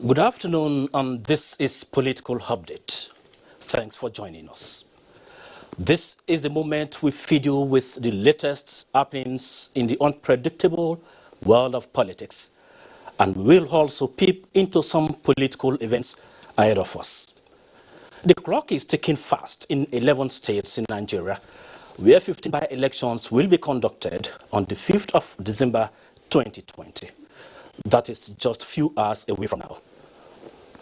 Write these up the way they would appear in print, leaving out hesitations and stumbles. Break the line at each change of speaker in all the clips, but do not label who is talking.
Good afternoon, and this is Political Update. Thanks for joining us. This is the moment we feed you with the latest happenings in the unpredictable world of politics, and we'll also peep into some political events ahead of us. The clock is ticking fast in 11 states in Nigeria, where 15 by-elections will be conducted on the 5th of December 2020. That is just a few hours away from now.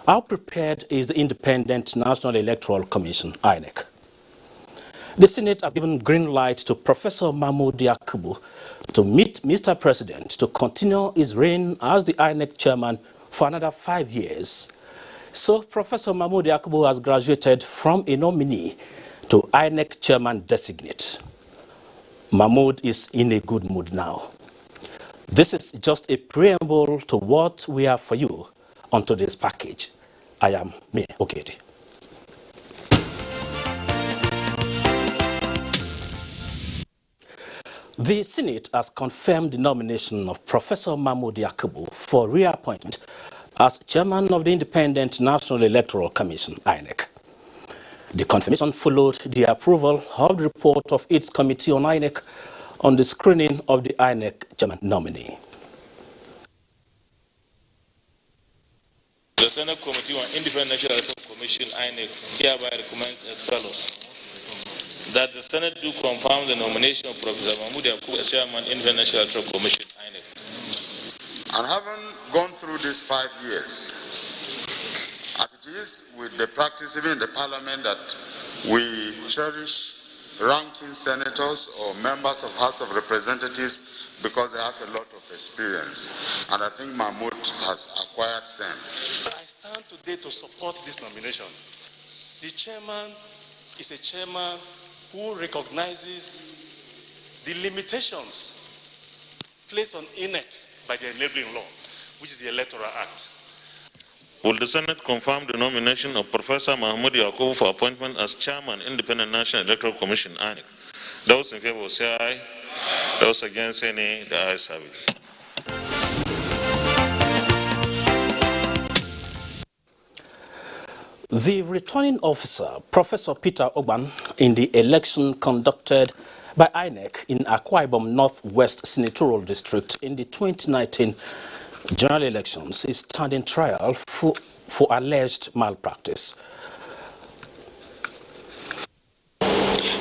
How prepared is the Independent National Electoral Commission, INEC? The Senate has given green light to Professor Mahmoud Yakubu to meet Mr. President to continue his reign as the INEC chairman for another 5 years. So Professor Mahmoud Yakubu has graduated from a nominee to INEC chairman designate. Mahmoud is in a good mood now. This is just a preamble to what we have for you on today's package. I am Me Okedi. The Senate has confirmed the nomination of Professor Mahmoud Yakubu for reappointment as chairman of the Independent National Electoral Commission, INEC. The confirmation followed the approval of the report of its committee on INEC on the screening of the INEC chairman nominee.
The Senate Committee on Independent National Electoral Commission, INEC, hereby recommends as follows: that the Senate do confirm the nomination of Professor Mahmoud Yakubu as Chairman, Independent National Electoral Commission, INEC.
And having gone through these 5 years, as it is with the practice even in the Parliament that we cherish ranking senators or members of House of Representatives because they have a lot of experience, and I think Mahmoud has acquired same.
I stand today to support this nomination. The chairman is a chairman who recognizes the limitations placed on INEC by the enabling law, which is the Electoral Act.
Will the Senate confirm the nomination of Professor Mahmoud Yakubu for appointment as Chairman, Independent National Electoral Commission, INEC? Those in favor say aye. Those against say nay. The ayes have it.
The returning officer, Professor Peter Ogban, in the election conducted by INEC in Akwa Ibom Northwest Senatorial District in the 2019 general elections, is standing trial for alleged malpractice.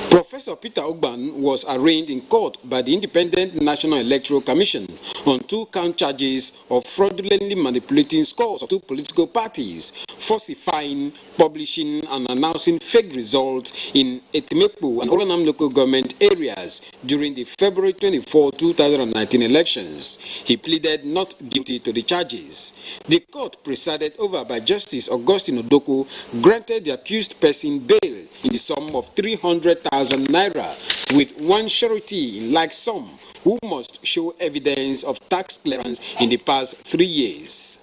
Professor Peter Ogban was arraigned in court by the Independent National Electoral Commission on 2 count charges of fraudulently manipulating scores of 2 political parties, falsifying, publishing, and announcing fake results in Etimepu and Oranam local government areas during the February 24, 2019 elections. He pleaded not guilty to the charges. The court, presided over by Justice Augustine Odoku, granted the accused person bail in the sum of 300,000 naira with one surety in like sum who must show evidence of tax clearance in the past 3 years.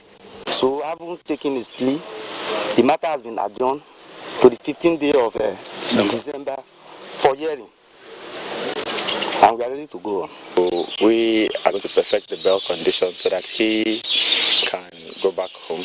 So, having taken his plea, the matter has been adjourned to the 15th day of December for hearing, and we are ready to go on.
So we are going to perfect the bail condition so that he can go back home,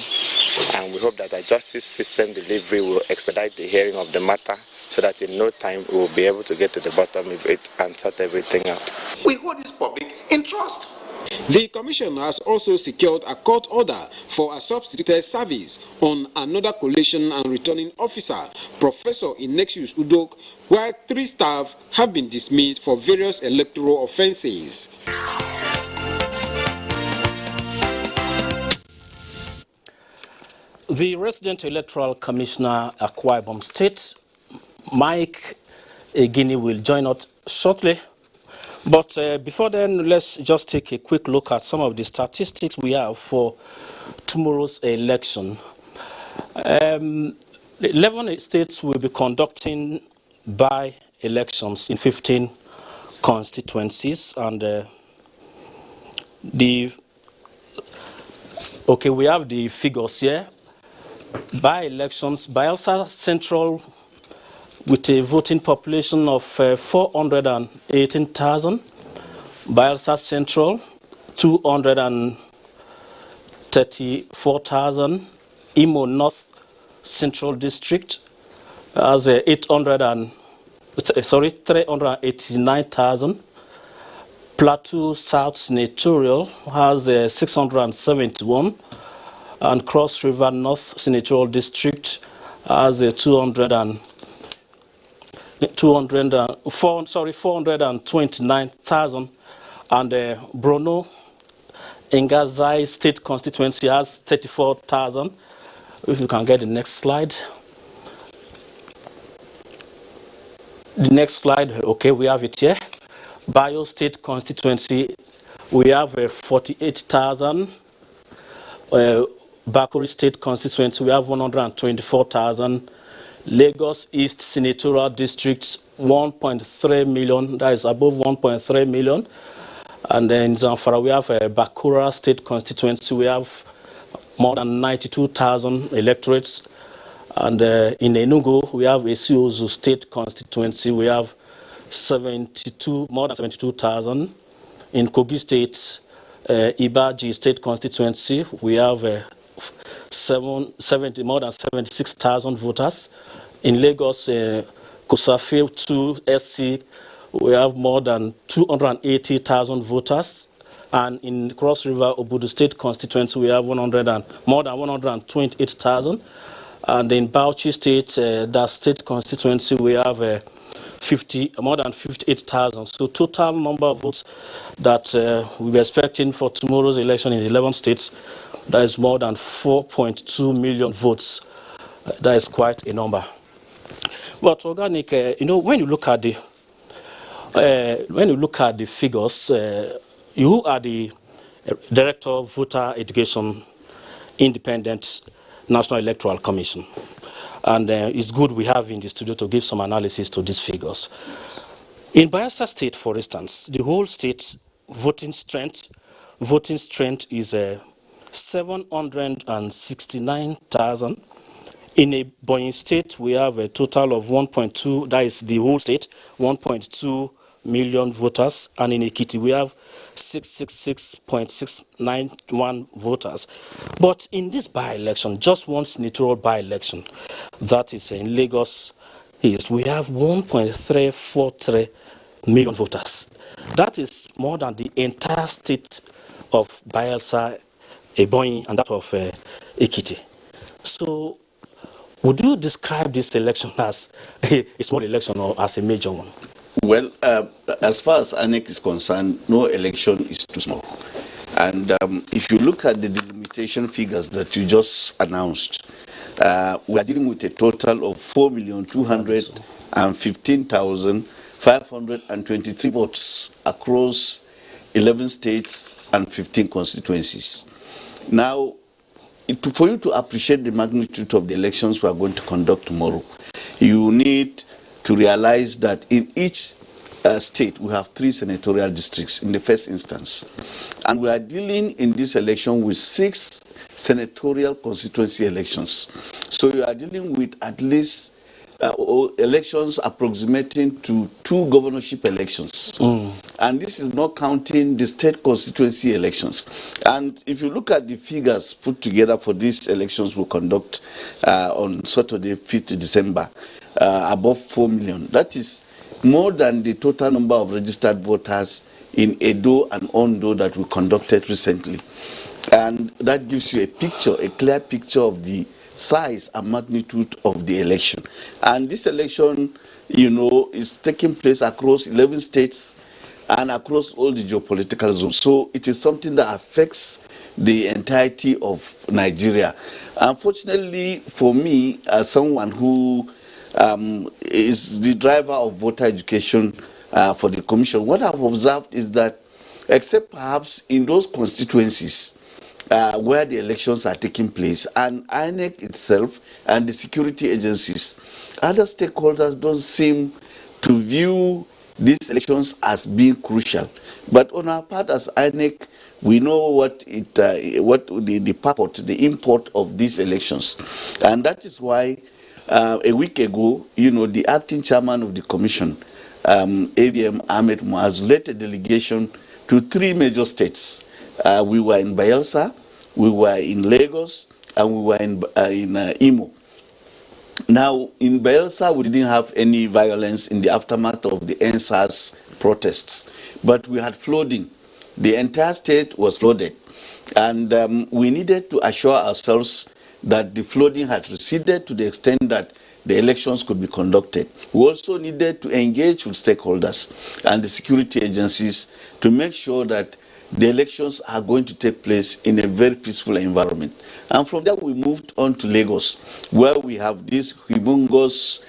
and we hope that the justice system delivery will expedite the hearing of the matter so that in no time we will be able to get to the bottom of it and sort everything out.
We hold this public in trust.
The Commission has also secured a court order for a substituted service on another collation and returning officer, Professor Inexius Udok, while 3 staff have been dismissed for various electoral offences.
The resident electoral commissioner, Akwa Ibom State, Mike Egini, will join us shortly. But before then, let's just take a quick look at some of the statistics we have for tomorrow's election. 11 states will be conducting by-elections in 15 constituencies, and we have the figures here. By-elections, Bayelsa Central, with a voting population of 418,000, Bayelsa Central 234,000, Imo North Central District has 389,000. Plateau South Senatorial has 671, and Cross River North Senatorial District has 429,000, and Brono Ngazai State Constituency has 34,000. If you can get the next slide. The next slide, okay, we have it here. Bayo State Constituency, we have 48,000. Bakuri State Constituency, we have 124,000. Lagos East Senatorial District, 1.3 million, that is above 1.3 million. And then in Zamfara, we have Bakura State Constituency, we have more than 92,000 electorates. And in Enugu, we have Esiozu State Constituency, we have more than 72,000. In Kogi State, Ibaji State Constituency, we have more than 76,000 voters. In Lagos, Kosafe 2 SC, we have more than 280,000 voters. And in Cross River Obudu State Constituency, we have more than 128,000. And in Bauchi State, that state constituency, we have more than 58,000. So total number of votes that we're expecting for tomorrow's election in 11 states, that is more than 4.2 million votes. That is quite a number. But organic, when you look at the figures, you are the Director of Voter Education, Independent National Electoral Commission. And it's good we have in the studio to give some analysis to these figures. In Bayelsa State, for instance, the whole state voting strength is 769,000. In a Ebonyi State, we have a total of 1.2, that is the whole state, 1.2 million voters, and in Ekiti we have 666.691 voters. But in this by-election, just one senatorial by-election, that is in Lagos, we have 1.343 million voters. That is more than the entire state of Bayelsa, Ebonyi, and that of Ekiti. So, would you describe this election as a small election or as a major one?
Well, as far as INEC is concerned, no election is too small. And if you look at the delimitation figures that you just announced, we are dealing with a total of 4,215,523 votes across 11 states and 15 constituencies. Now, for you to appreciate the magnitude of the elections we are going to conduct tomorrow, you need to realize that in each state we have 3 senatorial districts in the first instance. And we are dealing in this election with 6 senatorial constituency elections. So you are dealing with at least elections approximating to 2 governorship elections. And this is not counting the state constituency elections. And if you look at the figures put together for these elections we'll conduct on Saturday, 5th December, above 4 million. That is more than the total number of registered voters in Edo and Ondo that we conducted recently. And that gives you a clear picture of the size and magnitude of the election. And this election, is taking place across 11 states and across all the geopolitical zones. So it is something that affects the entirety of Nigeria. Unfortunately, for me, as someone who is the driver of voter education for the commission, what I've observed is that, except perhaps in those constituencies where the elections are taking place, and INEC itself and the security agencies, other stakeholders don't seem to view these elections as being crucial. But on our part as INEC, we know what the purport, the import of these elections. And that is why a week ago, the acting chairman of the commission, AVM Ahmed Muaz, led a delegation to 3 major states. We were in Bayelsa, we were in Lagos, and we were in Imo. Now, in Bayelsa, we didn't have any violence in the aftermath of the NSAS protests, but we had flooding. The entire state was flooded, and we needed to assure ourselves that the flooding had receded to the extent that the elections could be conducted. We also needed to engage with stakeholders and the security agencies to make sure that the elections are going to take place in a very peaceful environment. And from there, we moved on to Lagos, where we have this humongous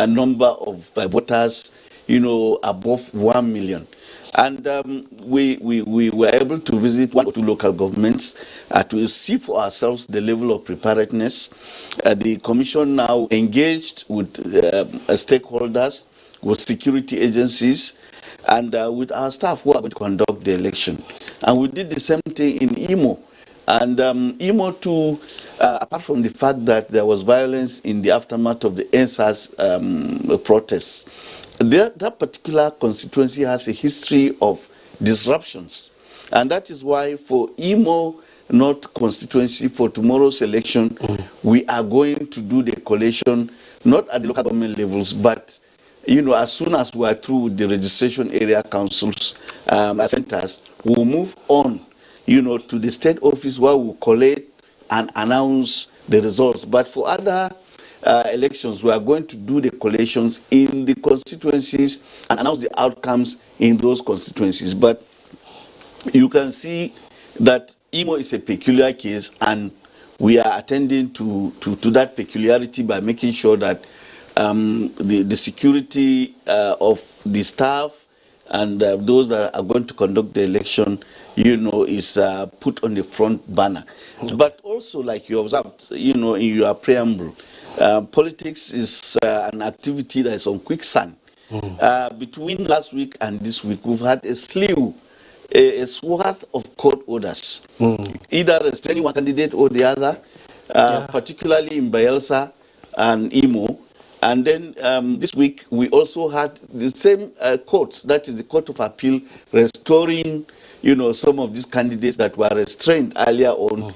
number of voters, above 1 million. And we were able to visit 1 or 2 local governments to see for ourselves the level of preparedness. The commission now engaged with stakeholders, with security agencies, and with our staff who are going to conduct the election. And we did the same thing in Imo. And Imo too, apart from the fact that there was violence in the aftermath of the NSAS protests, that particular constituency has a history of disruptions. And that is why for Imo North constituency, for tomorrow's election, we are going to do the collation, not at the local government levels, but as soon as we are through with the registration area councils, centers, we'll move on, to the state office where we'll collate and announce the results. But for other elections, we are going to do the collations in the constituencies and announce the outcomes in those constituencies. But you can see that Imo is a peculiar case, and we are attending to that peculiarity by making sure that the security of the staff and those that are going to conduct the election, is put on the front banner. But also, like you observed, in your preamble, politics is an activity that is on quicksand. Between last week and this week, we've had a slew, a swath of court orders, either restraining one candidate or the other, particularly in Bayelsa and Imo. And then this week, we also had the same courts, that is the Court of Appeal, restoring, some of these candidates that were restrained earlier on,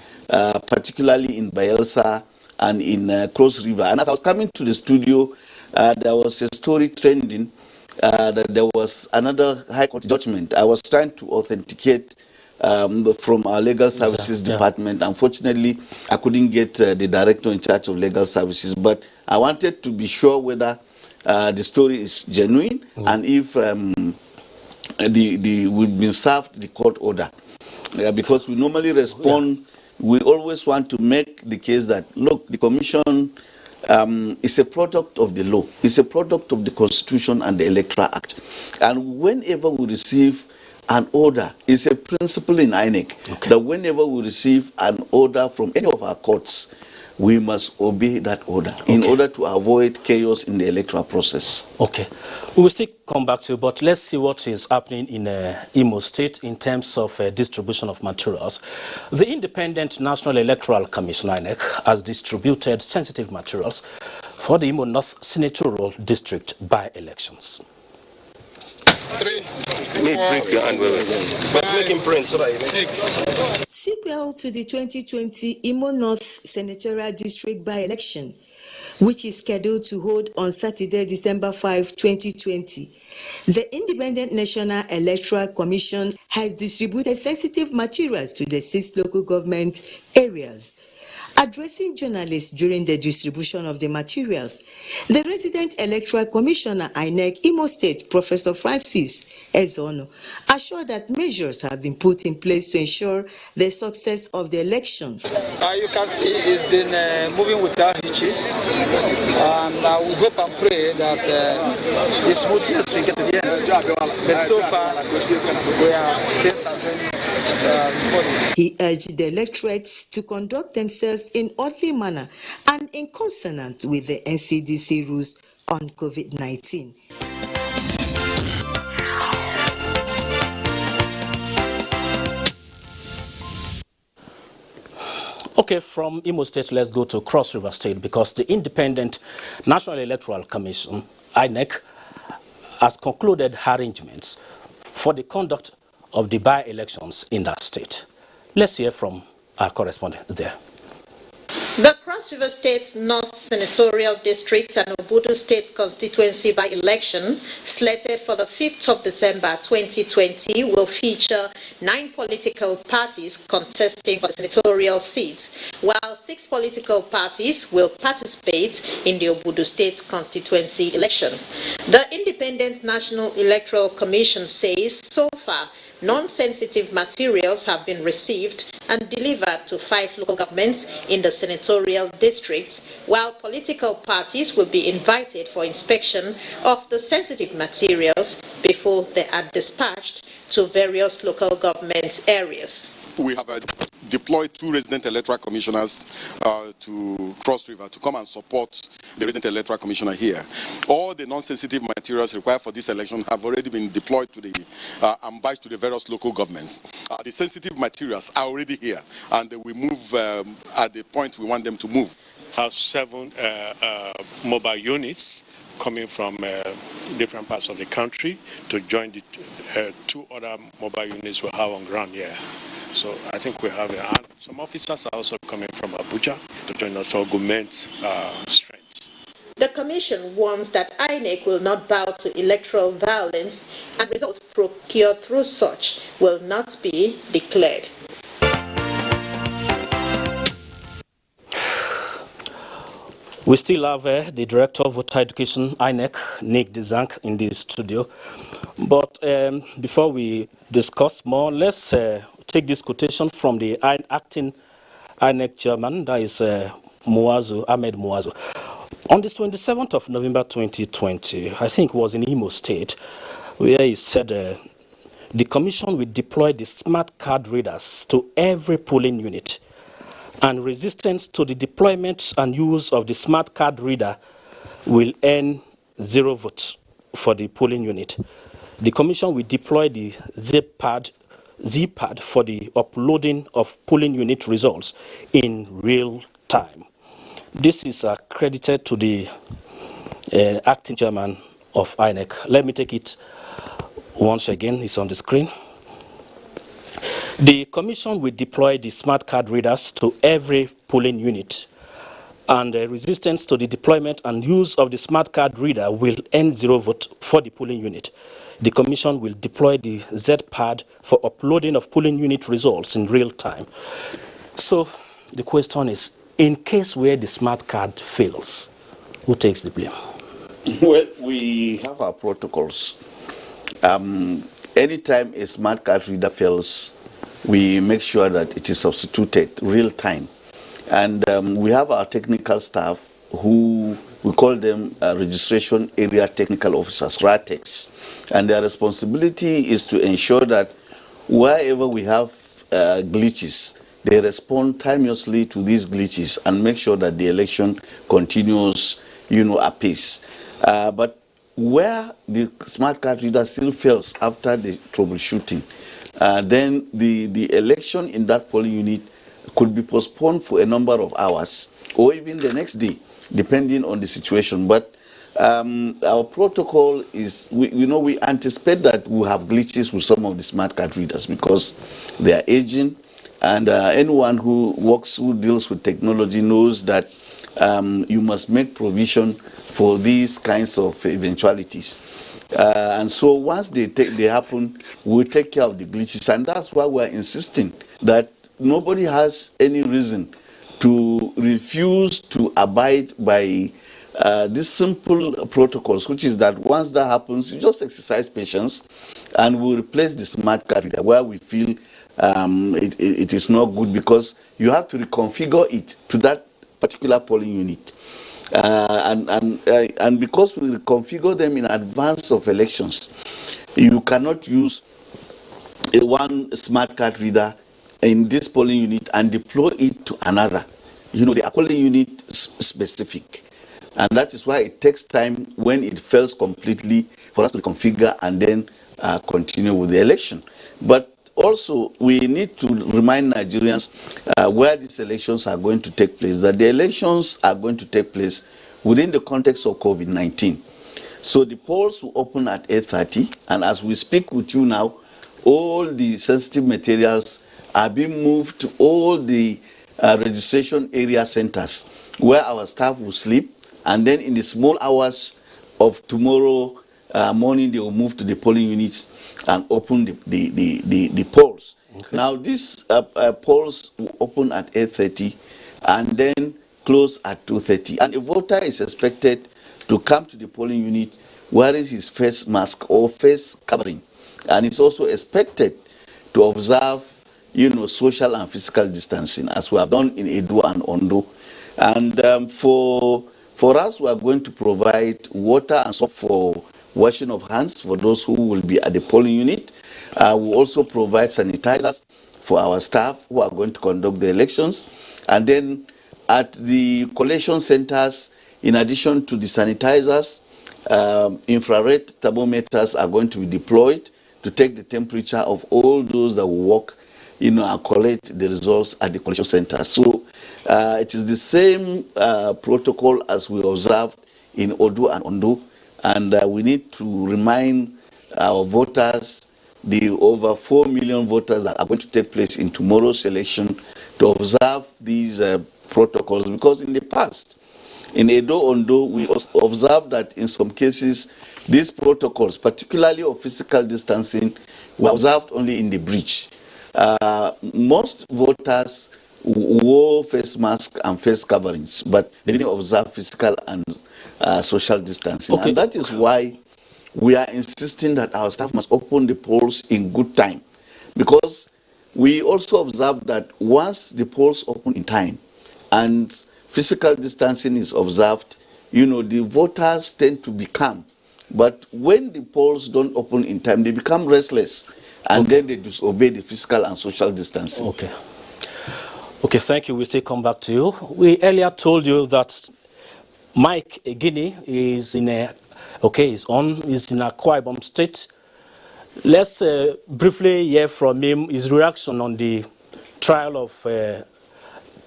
particularly in Bayelsa and in Cross River. And as I was coming to the studio, there was a story trending that there was another High Court judgment. I was trying to authenticate from our Legal Services Department. Unfortunately, I couldn't get the director in charge of Legal Services, but I wanted to be sure whether the story is genuine and if we've been served the court order. Because we normally respond, we always want to make the case that, look, the commission is a product of the law. It's a product of the Constitution and the Electoral Act. And whenever we receive an order, it's a principle in INEC that whenever we receive an order from any of our courts, we must obey that order in order to avoid chaos in the electoral process. Okay.
We will still come back to you, but let's see what is happening in Imo State in terms of distribution of materials. The Independent National Electoral Commission, INEC, has distributed sensitive materials for the Imo North Senatorial District by-elections.
Sequel to the 2020 Imo North Senatorial District by-election, which is scheduled to hold on Saturday, December 5, 2020, the Independent National Electoral Commission has distributed sensitive materials to the 6 local government areas. Addressing journalists during the distribution of the materials, the resident electoral commissioner INEC Imo State, Professor Francis Ezono, assured that measures have been put in place to ensure the success of the election.
You can see it's been moving without hitches, and we hope and pray that the smoothness will get to the end. But so far, things are going smoothly.
He urged the electorates to conduct themselves in orderly manner and in consonance with the NCDC rules on COVID-19.
Okay, from Imo State, let's go to Cross River State, because the Independent National Electoral Commission, INEC, has concluded arrangements for the conduct of the by-elections in that state. Let's hear from our correspondent there.
Cross River State North Senatorial District and Obudu State Constituency by-election, slated for the 5th of December 2020, will feature 9 political parties contesting for the senatorial seats, while 6 political parties will participate in the Obudu State Constituency election. The Independent National Electoral Commission says so far, non-sensitive materials have been received and delivered to 5 local governments in the senatorial districts, while political parties will be invited for inspection of the sensitive materials before they are dispatched to various local government areas.
We have deployed 2 resident electoral commissioners to Cross River to come and support the resident electoral commissioner here. All the non-sensitive materials required for this election have already been deployed to the and biased to the various local governments. The sensitive materials are already here, and we move at the point we want them to move.
Have 7 mobile units coming from different parts of the country to join the 2 other mobile units we have on ground here. So I think we have and some officers are also coming from Abuja to join us to augment strength.
The Commission warns that INEC will not bow to electoral violence and results procured through such will not be declared.
We still have the Director of Voter Education, INEC, Nick Dzank, in the studio. But before we discuss more, let's take this quotation from the acting INEC chairman, that is Ahmed Muazu. On the 27th of November 2020, I think it was in Imo State, where he said the Commission will deploy the smart card readers to every polling unit, and resistance to the deployment and use of the smart card reader will earn 0 votes for the polling unit. The Commission will deploy the Z-pad for the uploading of polling unit results in real time. This is credited to the acting chairman of INEC. Let me take it once again. It's on the screen. The Commission will deploy the smart card readers to every polling unit, and resistance to the deployment and use of the smart card reader will earn 0 vote for the polling unit. The Commission will deploy the Z-pad for uploading of polling unit results in real time. So the question is, in case where the smart card fails, who takes the blame?
Well, we have our protocols. Anytime a smart card reader fails, we make sure that it is substituted real time. And we have our technical staff who we call them Registration Area Technical Officers, RATEX. And their responsibility is to ensure that wherever we have glitches, they respond timeously to these glitches and make sure that the election continues, apace. But where the smart card reader still fails after the troubleshooting, then the election in that polling unit could be postponed for a number of hours or even the next day, depending on the situation. But our protocol is, we anticipate that we'll have glitches with some of the smart card readers because they are aging, and anyone who deals with technology knows that you must make provision for these kinds of eventualities. And so once they happen, we'll take care of the glitches. And that's why we're insisting that nobody has any reason to refuse to abide by these simple protocols, which is that once that happens, you just exercise patience and we'll replace the smart card reader where we feel it is not good, because you have to reconfigure it to that particular polling unit. And because we configure them in advance of elections, you cannot use one smart card reader in this polling unit and deploy it to another. They are polling unit specific. And that is why it takes time when it fails completely for us to configure and then continue with the election. But also, we need to remind Nigerians where these elections are going to take place, that the elections are going to take place within the context of COVID-19. So the polls will open at 8:30, and as we speak with you now, all the sensitive materials are being moved to all the registration area centers where our staff will sleep, and then in the small hours of tomorrow morning they will move to the polling units and open the polls. Okay. Now these polls will open at 8:30 and then close at 2:30, and a voter is expected to come to the polling unit wearing his face mask or face covering, and it's also expected to observe, social and physical distancing, as we have done in Edo and Ondo. And for us, we are going to provide water and soap for washing of hands for those who will be at the polling unit. We also provide sanitizers for our staff who are going to conduct the elections. And then at the collation centers, in addition to the sanitizers, infrared thermometers are going to be deployed to take the temperature of all those that will work, and collect the results at the collection center. So it is the same protocol as we observed in Odo and Ondo, and we need to remind our voters, the over 4 million voters that are going to take place in tomorrow's election, to observe these protocols, because in the past, in Edo Ondo, we observed that in some cases, these protocols, particularly of physical distancing, were observed only in the breach. Most voters wore face masks and face coverings, but they didn't observe physical and social distancing. Okay. And that is why we are insisting that our staff must open the polls in good time, because we also observe that once the polls open in time and physical distancing is observed, the voters tend to be calm. But when the polls don't open in time, they become restless, and then they disobey the physical and social distancing. Okay.
Okay, thank you. We still come back to you. We earlier told you that Mike Egini is in Akwa Ibom State. Let's briefly hear from him, his reaction on the trial of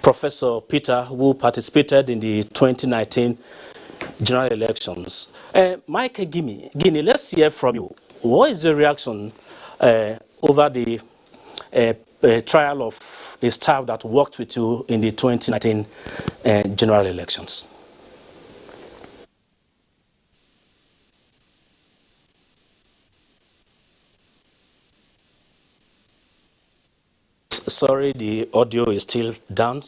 Professor Peter, who participated in the 2019 general elections. Mike Egini, let's hear from you. What is the reaction over the trial of a staff that worked with you in the 2019 general elections? Sorry, the audio is still down.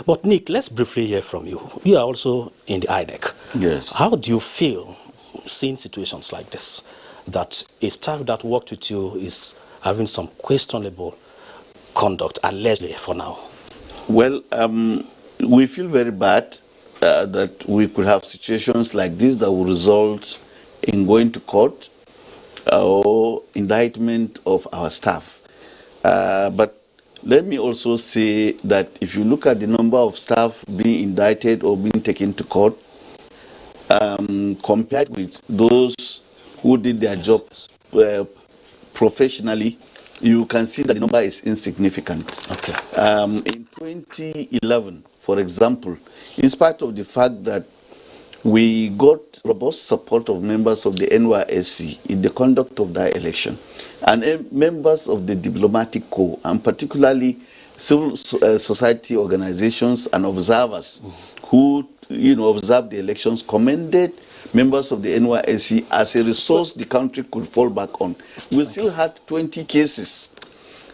But Nick, let's briefly hear from you. You are also in the INEC.
Yes.
How do you feel seeing situations like this, that a staff that worked with you is having some questionable conduct, allegedly, for now?
Well, we feel very bad that we could have situations like this that will result in going to court or indictment of our staff. But let me also say that if you look at the number of staff being indicted or being taken to court, compared with those who did their job professionally, you can see that the number is insignificant. Okay. In 2011, for example, in spite of the fact that we got robust support of members of the NYSC in the conduct of that election, and members of the diplomatic corps, and particularly civil society organizations and observers who observed the elections, commended members of the NYSC as a resource the country could fall back on. We still had 20 cases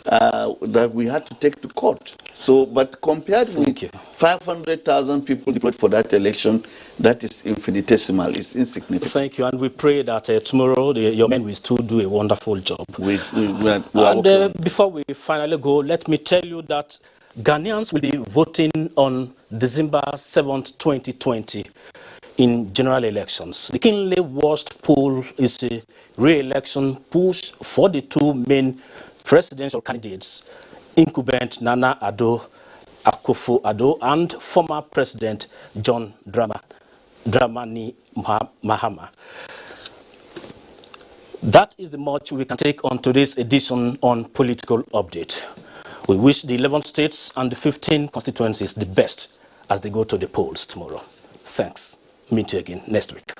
that we had to take to court. So, but compared with 500,000 people deployed for that election, that is infinitesimal, it's insignificant.
Thank you, and we pray that tomorrow your men will still do a wonderful job. Before we finally go, let me tell you that Ghanaians will be voting on December 7th, 2020 in general elections. The keenly watched poll is a re-election push for the two main presidential candidates, incumbent Nana Addo Akufo-Addo and former President John Dramani Mahama. That is the much we can take on today's edition on Political Update. We wish the 11 states and the 15 constituencies the best as they go to the polls tomorrow. Thanks. Meet you again next week.